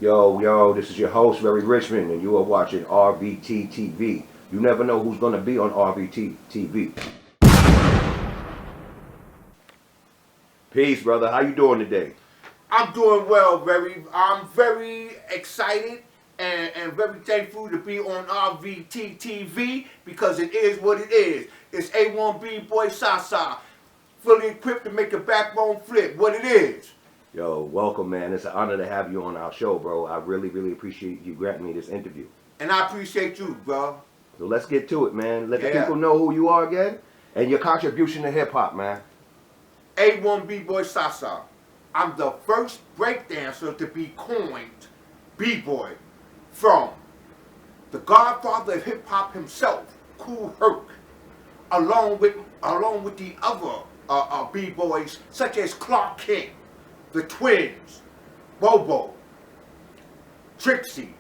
Yo, this is your host, VerryRichmon, and you are watching RVT TV. You never know who's going to be on RVT TV. Peace, brother. How you doing today? I'm doing well, I'm very excited and very thankful to be on RVT TV because it is what it is. It's A1B boy Sasa, fully equipped to make a backbone flip, what it is. Yo, welcome, man. It's an honor to have you on our show, bro. I really appreciate you granting me this interview. And I appreciate you, bro. So let's get to it, man. Let the people know who you are again and your contribution to hip-hop, man. A1B boy Sasa. I'm the first breakdancer to be coined B-boy from the godfather of hip-hop himself, Kool Herc, along with the other B-boys such as Clark King, the Twins, Bobo, Trixie,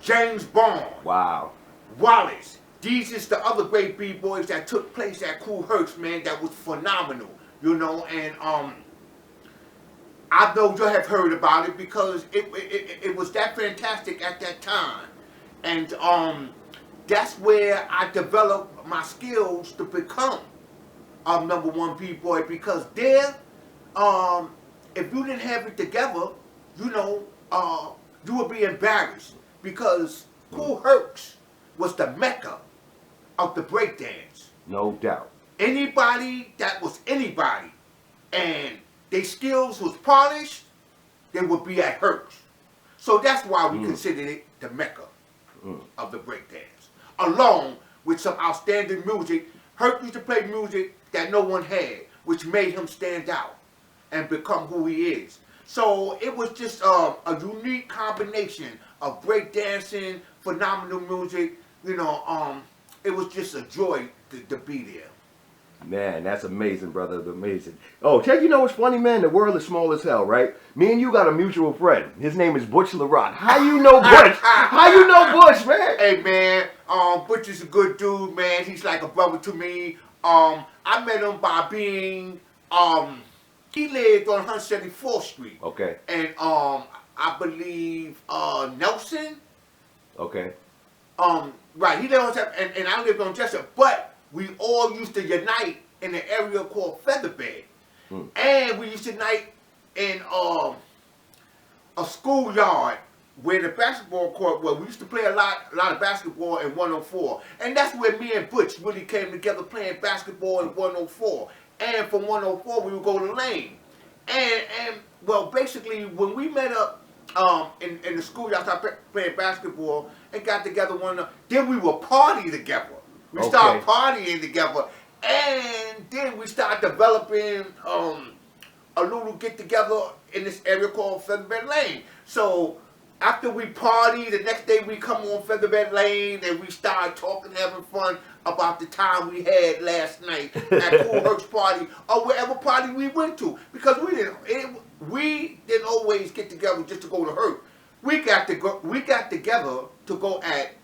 James Bond, Wow, Wallace. These is the other great B-boys that took place at Kool Herc, man, that was phenomenal, you know, and I know you have heard about it because it was that fantastic at that time. And that's where I developed my skills to become number one B-boy, because there, if you didn't have it together, you know, you would be embarrassed, because Kool Herc was the Mecca of the breakdance. no doubt. Anybody that was anybody and their skills was polished, they would be at Herc. So that's why we considered it the Mecca of the breakdance, along with some outstanding music. Herc used to play music that no one had, which made him stand out and become who he is. So it was just a unique combination of breakdancing, phenomenal music. You know, it was just a joy to be there. Man, that's amazing, brother. Amazing. Oh, Ted, you know what's funny, man? The world is small as hell, right? Me and you got a mutual friend. His name is Butch LaRock. How you know Butch? How you know Butch, man? Hey, man, Butch is a good dude, man. He's like a brother to me. I met him by being, he lived on 174th Street. Okay. And I believe Nelson. Okay. Right, he lived on and I lived on Jessup, but we all used to unite in an area called Featherbed. And we used to unite in a schoolyard where the basketball court was. We used to play a lot of basketball in 104. And that's where me and Butch really came together, playing basketball in 104. And from 104 we would go to Lane. And well, basically when we met up in the schoolyard, started playing basketball and got together then we would party together. We started partying together, and then we started developing a little get-together in this area called Featherbed Lane. So after we party, the next day we come on Featherbed Lane, and we start talking, having fun about the time we had last night at Kool Herc's party or wherever party we went to. Because we didn't always get together just to go to Herc. We got together to go at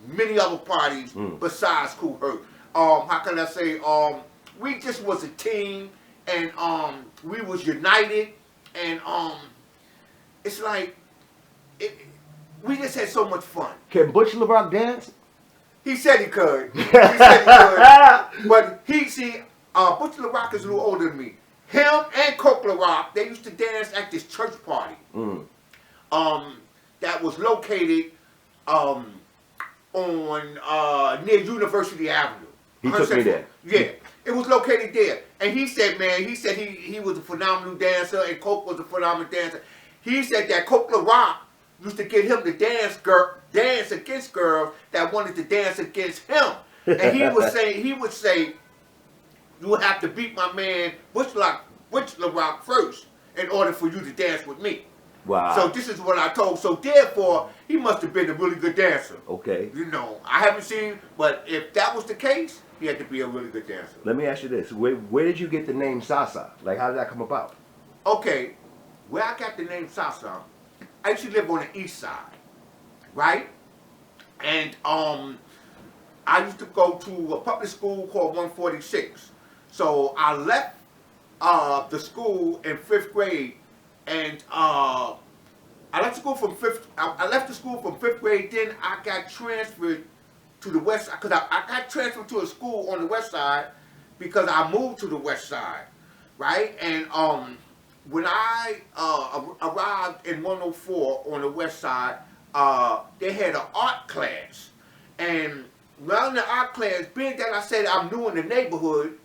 many other parties besides Kool Herc. How can I say? We just was a team, and we was united, and it's like we just had so much fun. Can Butch LaRock dance? He said he could. He said he could. But Butch LaRock is a little older than me. Him and Coke LaRock, they used to dance at this church party. That was located on near University Avenue. He took me there. Yeah, it was located there. And he said, man, he was a phenomenal dancer, and Coke was a phenomenal dancer. He said that Coke LaRock used to get him to dance against girls that wanted to dance against him. And he would say, you would have to beat my man Butch LaRock first in order for you to dance with me. Wow. So this is what I told. So therefore, he must have been a really good dancer. Okay. You know, I haven't seen, but if that was the case, he had to be a really good dancer. Let me ask you this. Where did you get the name Sasa? Like, how did that come about? Okay, where I got the name Sasa, I used to live on the east side, right? And I used to go to a public school called 146. So I left the school in 5th grade and I left school from fifth. I left the school from 5th grade. Then I got transferred to the west side because I got transferred to a school on the west side because I moved to the west side, right? And when I arrived in 104 on the west side, they had an art class, and around the art class, being that I said I'm new in the neighborhood,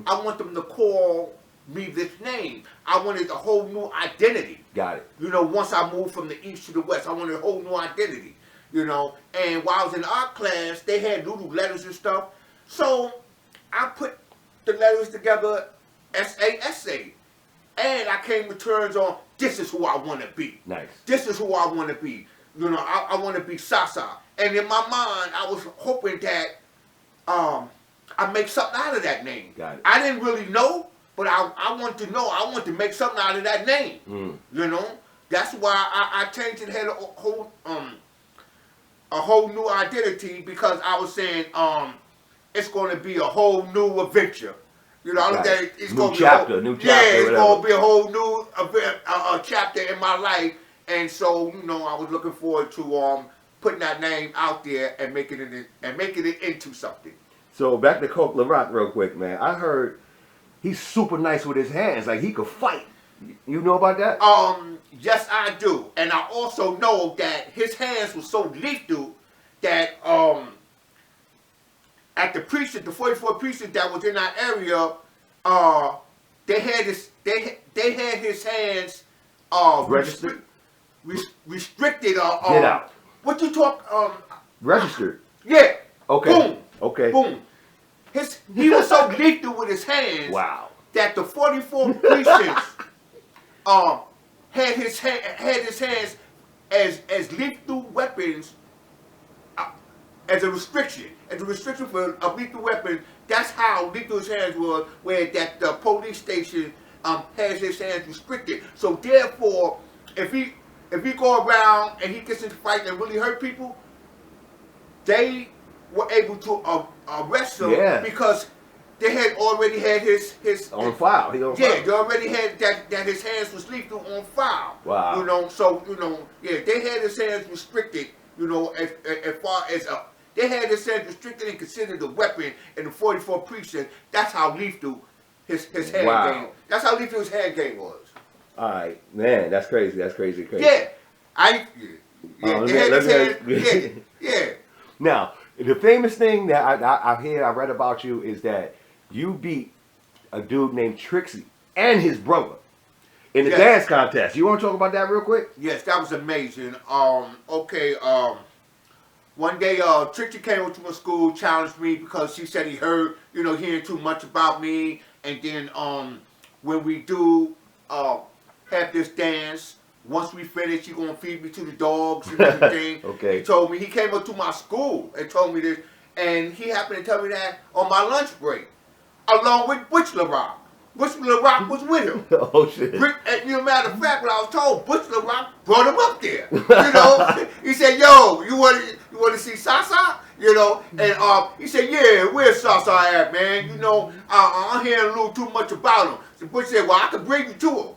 I want them to call me this name. I wanted a whole new identity. Got it. You know, once I moved from the east to the west, I wanted a whole new identity. You know, and while I was in art class, they had little letters and stuff. So I put the letters together, S-A-S-A. And I came to terms on, this is who I want to be. Nice. This is who I want to be. You know, I want to be Sasa. And in my mind, I was hoping that I make something out of that name. Got it. I didn't really know, but I want to know. I want to make something out of that name. You know? That's why I changed it, had a whole new identity, because I was saying it's going to be a whole new adventure. You know, Right. it's New going to chapter, be new chapter, yeah, it's whatever. going to be a whole new chapter in my life, and so you know, I was looking forward to putting that name out there and making it into something. So back to Coke LaRock real quick, man. I heard he's super nice with his hands, like he could fight. You know about that? Yes, I do, and I also know that his hands were so lethal that at the precinct, the 44 precinct that was in our area, they had his hands Registered? restricted. Get out. What you talk? Registered. Yeah. Okay. Boom. Okay. Boom. He was so lethal with his hands. Wow. That the 44 precincts had his hands as lethal weapons, as a restriction for a lethal weapon. That's how lethal his hands was. Where that the police station has his hands restricted. So therefore, if he go around and he gets into fight and really hurt people, they were able to arrest him because they had already had his on file. He on file. Yeah, they already had that his hands was lethal on file. Wow. You know, so you know, yeah, they had his hands restricted. You know, as far as they had his hands restricted and considered a weapon in the 44 precinct. That's how lethal his hand game. That's how lethal his hand game was. All right, man, that's crazy. That's crazy. Yeah, yeah. Now, the famous thing that I read about you is that you beat a dude named Trixie and his brother in the dance contest. You want to talk about that real quick? Yes, that was amazing. One day, Trixie came up to my school, challenged me because she said he heard, hearing too much about me. And then when we do have this dance, once we finish, you're going to feed me to the dogs and everything. Okay. He told me, he came up to my school and told me this. And he happened to tell me that on my lunch break, along with Butch LaRock. Butch LaRock was with him. Oh, shit. Matter of fact, when I was told, Butch LaRock brought him up there. He said, yo, you want to see Sasa? And he said, yeah, where's Sasa at, man? I'm hearing a little too much about him. So Butch said, well, I can bring you to him.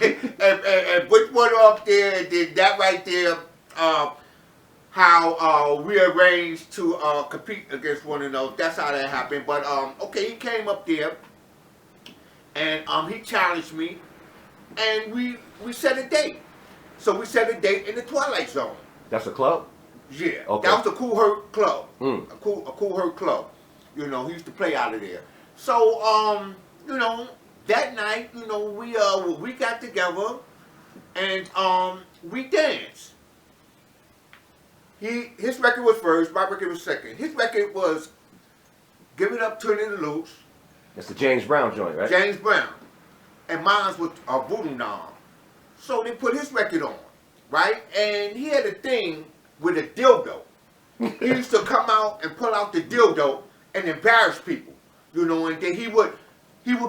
and Butch went up there and did that right there, how we arranged to compete against one another. That's how that happened. But, okay, he came up there. And he challenged me, and we set a date. So we set a date in the Twilight Zone. That's a club? Yeah. Okay. That was a Cool Hurt Club. Mm. A cool Hurt Club. He used to play out of there. So, that night, we got together and we danced. His record was first, my record was second. His record was Give It Up, Turn It Loose. That's the James Brown joint, right? James Brown. And mine was a Voodoo Doll. So they put his record on, right? And he had a thing with a dildo. He used to come out and pull out the dildo and embarrass people, and then he would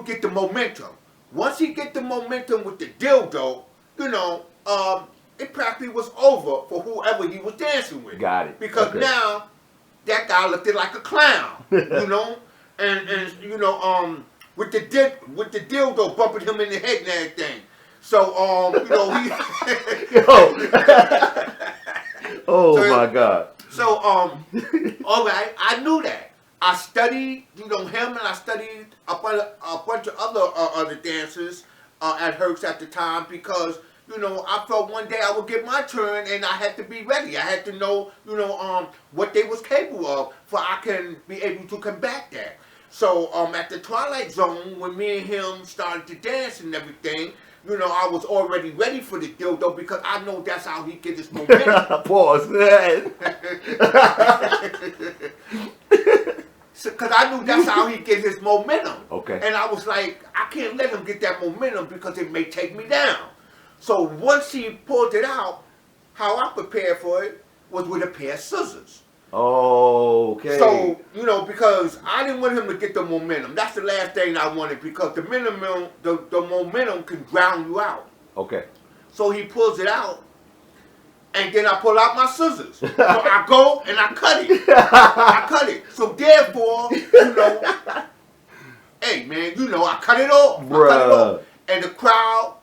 get the momentum. Once he get the momentum with the dildo, it practically was over for whoever he was dancing with. Got it. Because now that guy looked like a clown, And with the dildo bumping him in the head and everything. So you know, he. Yo. Oh So, my God. So all right, I knew that. I studied, you know, him, and I studied a bunch of other dancers at Herc's at the time because, you know, I felt one day I would get my turn and I had to be ready. I had to know, you know, what they was capable of for I can be able to combat that. So at the Twilight Zone, when me and him started to dance and everything, you know, I was already ready for the dildo because I know that's how he gets his momentum. Pause. Because I knew that's how he gets his momentum. Okay. And I was like, I can't let him get that momentum because it may take me down. So once he pulled it out, how I prepared for it was with a pair of scissors. Okay. So, you know, because I didn't want him to get the momentum. That's the last thing I wanted because the momentum can drown you out. Okay. So he pulls it out, and then I pull out my scissors. So I go and I cut it. I cut it. So therefore, you know, hey man, you know, I cut it off. Bruh. I cut it off. And the crowd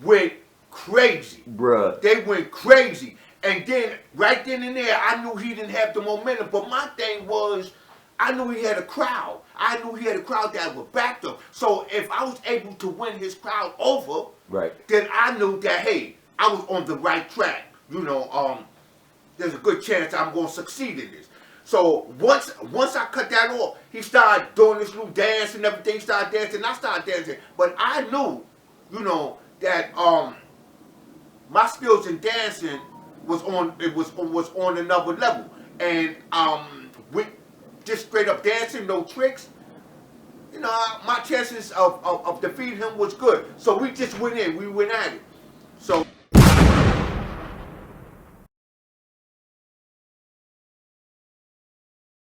went crazy. Bruh. They went crazy. And then, right then and there, I knew he didn't have the momentum. But my thing was, I knew he had a crowd. I knew he had a crowd that would back him. So if I was able to win his crowd over, right, then I knew that, hey, I was on the right track. You know, there's a good chance I'm going to succeed in this. So once I cut that off, he started doing this little dance and everything. He started dancing. I started dancing. But I knew, you know, that my skills in dancing was on another level. And with just straight up dancing, no tricks, you know, my chances of defeating him was good. So we just went in. We went at it.